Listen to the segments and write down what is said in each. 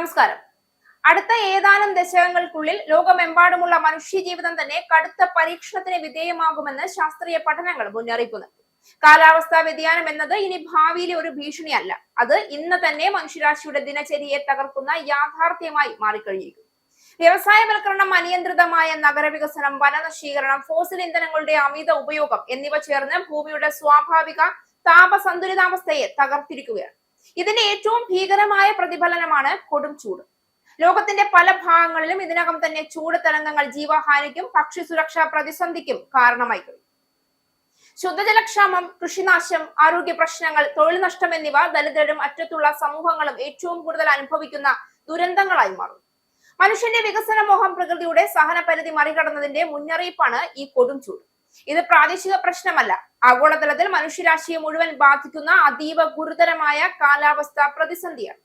നമസ്കാരം. അടുത്ത ഏതാനും ദശകങ്ങൾക്കുള്ളിൽ ലോകമെമ്പാടുമുള്ള മനുഷ്യജീവിതം തന്നെ കടുത്ത പരീക്ഷണത്തിന് വിധേയമാകുമെന്ന് ശാസ്ത്രീയ പഠനങ്ങൾ മുന്നറിയിപ്പ് നൽകുന്നു. കാലാവസ്ഥാ വ്യതിയാനം എന്നത് ഇനി ഭാവിയിലെ ഒരു ഭീഷണിയല്ല, അത് ഇന്ന് തന്നെ മനുഷ്യരാശിയുടെ ദിനചര്യയെ തകർക്കുന്ന യാഥാർത്ഥ്യമായി മാറിക്കഴിഞ്ഞിരിക്കുന്നു. വ്യവസായവൽക്കരണം, അനിയന്ത്രിതമായ നഗരവികസനം, വനനശീകരണം, ഫോസിൽ ഇന്ധനങ്ങളുടെ അമിത ഉപയോഗം എന്നിവ ചേർന്ന് ഭൂമിയുടെ സ്വാഭാവിക താപസന്തുലിതാവസ്ഥയെ തകർത്തിരിക്കുകയാണ്. ഇതിന്റെ ഏറ്റവും ഭീകരമായ പ്രതിഫലനമാണ് കൊടും ചൂട്. ലോകത്തിന്റെ പല ഭാഗങ്ങളിലും ഇതിനകം തന്നെ ചൂട് തരംഗങ്ങൾ ജീവഹാനിക്കും ഭക്ഷ്യ സുരക്ഷാ പ്രതിസന്ധിക്കും കാരണമായി കഴിഞ്ഞു. ശുദ്ധജലക്ഷാമം, കൃഷിനാശം, ആരോഗ്യ പ്രശ്നങ്ങൾ, തൊഴിൽ നഷ്ടം എന്നിവ ദരിദ്രരും അറ്റത്തുള്ള സമൂഹങ്ങളും ഏറ്റവും കൂടുതൽ അനുഭവിക്കുന്ന ദുരന്തങ്ങളായി മാറും. മനുഷ്യന്റെ വികസന മോഹം പ്രകൃതിയുടെ സഹന പരിധി മറികടന്നതിന്റെ മുന്നറിയിപ്പാണ് ഈ കൊടും ചൂട്. ഇത് പ്രാദേശിക പ്രശ്നമല്ല, ആഗോളതലത്തിൽ മനുഷ്യരാശിയെ മുഴുവൻ ബാധിക്കുന്ന അതീവ ഗുരുതരമായ കാലാവസ്ഥാ പ്രതിസന്ധിയാണ്.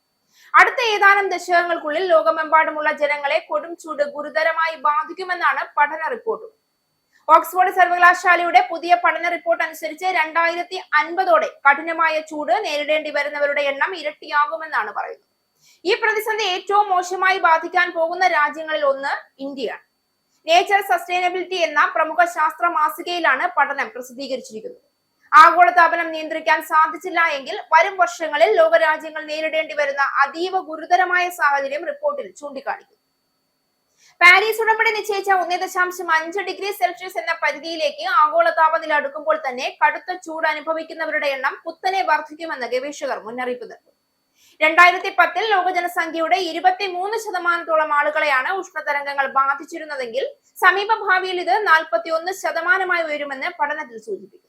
അടുത്ത ഏതാനും ദശകങ്ങൾക്കുള്ളിൽ ലോകമെമ്പാടുമുള്ള ജനങ്ങളെ കൊടും ചൂട് ഗുരുതരമായി ബാധിക്കുമെന്നാണ് പഠന റിപ്പോർട്ട്. ഓക്സ്ഫോർഡ് സർവകലാശാലയുടെ പുതിയ പഠന റിപ്പോർട്ട് അനുസരിച്ച് 2050 കഠിനമായ ചൂട് നേരിടേണ്ടി വരുന്നവരുടെ എണ്ണം ഇരട്ടിയാകുമെന്നാണ് പറയുന്നത്. ഈ പ്രതിസന്ധി ഏറ്റവും മോശമായി ബാധിക്കാൻ പോകുന്ന രാജ്യങ്ങളിൽ ഒന്ന് ഇന്ത്യയാണ്. നേച്ചർ സസ്റ്റൈനബിലിറ്റി എന്ന പ്രമുഖ ശാസ്ത്ര മാസികയിലാണ് പഠനം പ്രസിദ്ധീകരിച്ചിരിക്കുന്നത്. ആഗോളതാപനം നിയന്ത്രിക്കാൻ സാധിച്ചില്ല എങ്കിൽ വരും വർഷങ്ങളിൽ ലോകരാജ്യങ്ങൾ നേരിടേണ്ടി വരുന്ന അതീവ ഗുരുതരമായ സാഹചര്യം റിപ്പോർട്ടിൽ ചൂണ്ടിക്കാണിക്കുന്നു. പാരീസ് ഉടമ്പടി നിശ്ചയിച്ച 1.5 ഡിഗ്രി സെൽഷ്യസ് എന്ന പരിധിയിലേക്ക് ആഗോള താപനില അടുക്കുമ്പോൾ തന്നെ കടുത്ത ചൂട് അനുഭവിക്കുന്നവരുടെ എണ്ണം കുത്തനെ വർദ്ധിക്കുമെന്ന് ഗവേഷകർ മുന്നറിയിപ്പ് നൽകുന്നു. 2010 ലോക ജനസംഖ്യയുടെ 23% ആളുകളെയാണ് ഉഷ്ണതരംഗങ്ങൾ ബാധിച്ചിരുന്നതെങ്കിൽ സമീപ ഭാവിയിൽ ഇത് 41% ഉയരുമെന്ന് പഠനത്തിൽ സൂചിപ്പിക്കുന്നു.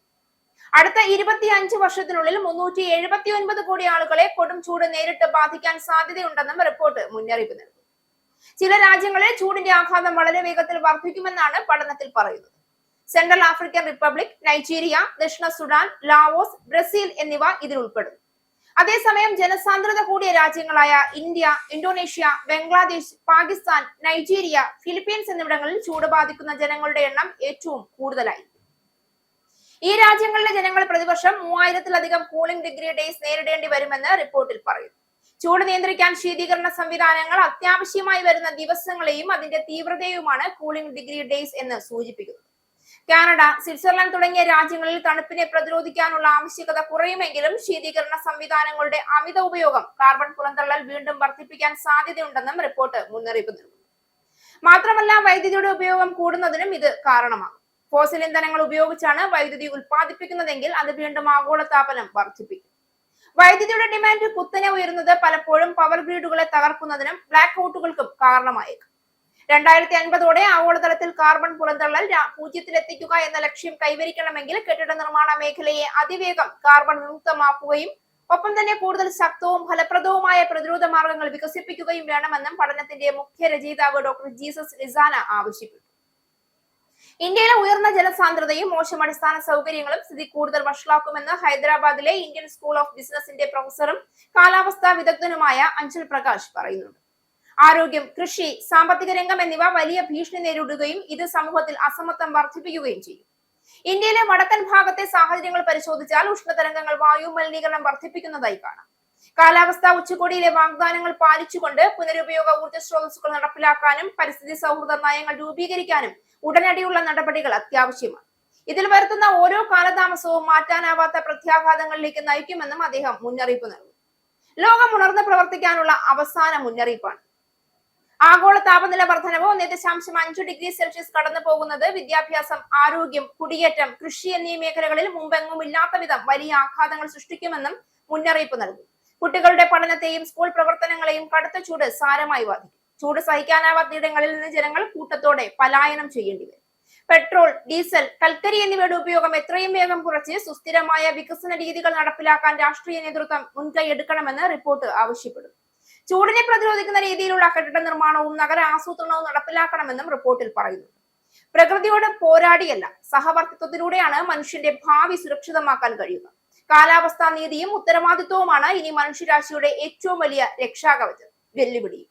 അടുത്ത 25 വർഷത്തിനുള്ളിൽ 379 കോടി ആളുകളെ കൊടും ചൂട് നേരിട്ട് ബാധിക്കാൻ സാധ്യതയുണ്ടെന്നും റിപ്പോർട്ട് മുന്നറിയിപ്പ് നൽകുന്നു. ചില രാജ്യങ്ങളിൽ ചൂടിന്റെ ആഘാതം വളരെ വേഗത്തിൽ വർദ്ധിക്കുമെന്നാണ് പഠനത്തിൽ പറയുന്നത്. സെൻട്രൽ ആഫ്രിക്കൻ റിപ്പബ്ലിക്, നൈജീരിയ, ദക്ഷിണ സുഡാൻ, ലാവോസ്, ബ്രസീൽ എന്നിവ ഇതിൽ ഉൾപ്പെടുന്നു. അതേസമയം ജനസാന്ദ്രത കൂടിയ രാജ്യങ്ങളായ India, Indonesia, Bangladesh, Pakistan, Nigeria, Philippines എന്നിവിടങ്ങളിൽ ചൂട് ബാധിക്കുന്ന ജനങ്ങളുടെ എണ്ണം ഏറ്റവും കൂടുതലായി. ഈ രാജ്യങ്ങളിലെ ജനങ്ങൾ പ്രതിവർഷം 3000-ലധികം കൂളിംഗ് ഡിഗ്രി ഡേയ്സ് നേരിടേണ്ടി വരുമെന്ന് റിപ്പോർട്ടിൽ പറയുന്നു. ചൂട് നിയന്ത്രിക്കാൻ ശീതീകരണ സംവിധാനങ്ങൾ അത്യാവശ്യമായി വരുന്ന ദിവസങ്ങളെയും അതിന്റെ തീവ്രതയുമാണ് കൂളിംഗ് ഡിഗ്രി ഡേയ്സ് എന്ന് സൂചിപ്പിക്കുന്നത്. കാനഡ, സ്വിറ്റ്സർലൻഡ് തുടങ്ങിയ രാജ്യങ്ങളിൽ തണുപ്പിനെ പ്രതിരോധിക്കാനുള്ള ആവശ്യകത കുറയുമെങ്കിലും ശീതീകരണ സംവിധാനങ്ങളുടെ അമിത ഉപയോഗം കാർബൺ പുറന്തള്ളൽ വീണ്ടും വർദ്ധിപ്പിക്കാൻ സാധ്യതയുണ്ടെന്നും റിപ്പോർട്ട് മുന്നറിയിപ്പ് നൽകുന്നു. മാത്രമല്ല, വൈദ്യുതിയുടെ ഉപയോഗം കൂടുന്നതിനും ഇത് കാരണമാകും. ഫോസിൽ ഇന്ധനങ്ങൾ ഉപയോഗിച്ചാണ് വൈദ്യുതി ഉൽപ്പാദിപ്പിക്കുന്നതെങ്കിൽ അത് വീണ്ടും ആഗോളതാപനം വർദ്ധിപ്പിക്കും. വൈദ്യുതിയുടെ ഡിമാൻഡ് കുത്തനെ ഉയരുന്നത് പലപ്പോഴും പവർ ഗ്രിഡുകളെ തകർക്കുന്നതിനും ബ്ലാക്ക് ഔട്ടുകൾക്കും കാരണമായേക്കും. 2050 ആഗോളതലത്തിൽ കാർബൺ പുറന്തള്ളൽ 0 എത്തിക്കുക എന്ന ലക്ഷ്യം കൈവരിക്കണമെങ്കിൽ കെട്ടിട നിർമ്മാണ മേഖലയെ അതിവേഗം കാർബൺ വിമുക്തമാക്കുകയും ഒപ്പം തന്നെ കൂടുതൽ ശക്തവും ഫലപ്രദവുമായ പ്രതിരോധ മാർഗങ്ങൾ വികസിപ്പിക്കുകയും വേണമെന്നും പഠനത്തിന്റെ മുഖ്യ രചയിതാവ് ഡോക്ടർ ജീസസ് ലിസാന ആവശ്യപ്പെട്ടു. ഇന്ത്യയിലെ ഉയർന്ന ജനസാന്ദ്രതയും മോശം അടിസ്ഥാന സൗകര്യങ്ങളും സ്ഥിതി കൂടുതൽ വഷളാക്കുമെന്ന് ഹൈദരാബാദിലെ ഇന്ത്യൻ സ്കൂൾ ഓഫ് ബിസിനസിന്റെ പ്രൊഫസറും കാലാവസ്ഥാ വിദഗ്ധനുമായ അഞ്ചൽ പ്രകാശ് പറയുന്നുണ്ട്. ആരോഗ്യം, കൃഷി, സാമ്പത്തിക രംഗം എന്നിവ വലിയ ഭീഷണി നേരിടുകയും ഇത് സമൂഹത്തിൽ അസമത്വം വർദ്ധിപ്പിക്കുകയും ചെയ്യും. ഇന്ത്യയിലെ വടക്കൻ ഭാഗത്തെ സാഹചര്യങ്ങൾ പരിശോധിച്ചാൽ ഉഷ്ണതരംഗങ്ങൾ വായു മലിനീകരണം വർദ്ധിപ്പിക്കുന്നതായി കാണാം. കാലാവസ്ഥാ ഉച്ചകോടിയിലെ വാഗ്ദാനങ്ങൾ പാലിച്ചുകൊണ്ട് പുനരുപയോഗ ഊർജ്ജ സ്രോതസ്സുകൾ നടപ്പിലാക്കാനും പരിസ്ഥിതി സൗഹൃദ നയങ്ങൾ രൂപീകരിക്കാനും ഉടനടിയുള്ള നടപടികൾ അത്യാവശ്യമാണ്. ഇതിൽ വരുത്തുന്ന ഓരോ കാലതാമസവും മാറ്റാനാവാത്ത പ്രത്യാഘാതങ്ങളിലേക്ക് നയിക്കുമെന്നും അദ്ദേഹം മുന്നറിയിപ്പ് നൽകുന്നു. ലോകം ഉണർന്ന് പ്രവർത്തിക്കാനുള്ള അവസാന മുന്നറിയിപ്പാണ്. ആഗോള താപനില വർധനവ് 1.5 ഡിഗ്രി സെൽഷ്യസ് കടന്നു പോകുന്നത് വിദ്യാഭ്യാസം, ആരോഗ്യം, കുടിയേറ്റം, കൃഷി എന്നീ മേഖലകളിൽ മുമ്പെങ്ങും ഇല്ലാത്ത വിധം വലിയ ആഘാതങ്ങൾ സൃഷ്ടിക്കുമെന്നും മുന്നറിയിപ്പ് നൽകും. കുട്ടികളുടെ പഠനത്തെയും സ്കൂൾ പ്രവർത്തനങ്ങളെയും കടുത്ത ചൂട് സാരമായി ബാധിക്കും. ചൂട് സഹിക്കാനാവാത്തയിടങ്ങളിൽ നിന്ന് ജനങ്ങൾ കൂട്ടത്തോടെ പലായനം ചെയ്യേണ്ടി വരും. പെട്രോൾ, ഡീസൽ, കൽക്കരി എന്നിവയുടെ ഉപയോഗം എത്രയും വേഗം കുറച്ച് സുസ്ഥിരമായ വികസന രീതികൾ നടപ്പിലാക്കാൻ രാഷ്ട്രീയ നേതൃത്വം മുൻകൈ എടുക്കണമെന്ന് റിപ്പോർട്ട് ആവശ്യപ്പെടുന്നു. ചൂടിനെ പ്രതിരോധിക്കുന്ന രീതിയിലുള്ള കെട്ടിട നിർമ്മാണവും നഗര ആസൂത്രണവും നടപ്പിലാക്കണമെന്നും റിപ്പോർട്ടിൽ പറയുന്നു. പ്രകൃതിയോട് പോരാടിയല്ല, സഹവർത്തിത്വത്തിലൂടെയാണ് മനുഷ്യന്റെ ഭാവി സുരക്ഷിതമാക്കാൻ കഴിയുക. കാലാവസ്ഥാ നീതിയും ഉത്തരവാദിത്വവുമാണ് ഇനി മനുഷ്യരാശിയുടെ ഏറ്റവും വലിയ രക്ഷാകവചം, വെല്ലുവിളിയും.